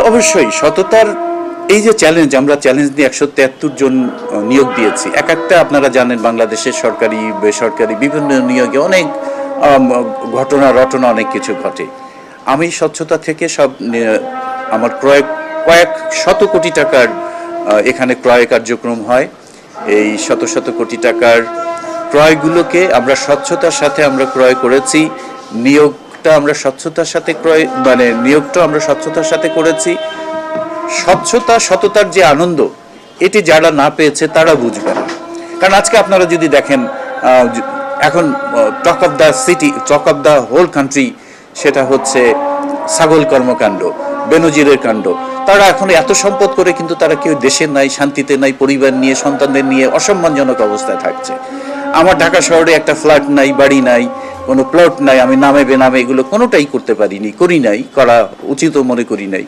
অবশ্যই সততার এই যে চ্যালেঞ্জ, আমরা চ্যালেঞ্জ নিয়ে 173 জন নিয়োগ দিয়েছি। এক একটা আপনারা জানেন বাংলাদেশের সরকারি বেসরকারি বিভিন্ন নিয়োগে অনেক ঘটনা রটনা অনেক কিছু ঘটে। আমি স্বচ্ছতা থেকে সব আমার কয়েক শত কোটি টাকার এখানে ক্রয় কার্যক্রম হয়। এই শত শত কোটি টাকার ক্রয়গুলোকে আমরা স্বচ্ছতার সাথে আমরা ক্রয় করেছি। নিয়োগটা আমরা স্বচ্ছতার সাথে নিয়োগটা আমরা স্বচ্ছতার সাথে করেছি। স্বচ্ছতা সততার যে আনন্দ, এটি যারা না পেয়েছে তারা বুঝবে না। কারণ আজকে আপনারা যদি দেখেন এখন talk of the city, talk of the whole country, সেটা হচ্ছে ছাগল কর্মকাণ্ড, বেনজিরের কাণ্ড। তারা এখন এত সম্পদ করে কিন্তু তারা কেউ দেশে নাই, শান্তিতে নাই, পরিবার নিয়ে সন্তানদের নিয়ে অসম্মানজনক অবস্থায় থাকছে। আমার ঢাকা শহরে একটা ফ্ল্যাট নাই, বাড়ি নাই, কোনো প্লট নাই, আমি নামে বেনামে এগুলো কোনোটাই করতে পারিনি, করি নাই, করা উচিতও মনে করি নাই।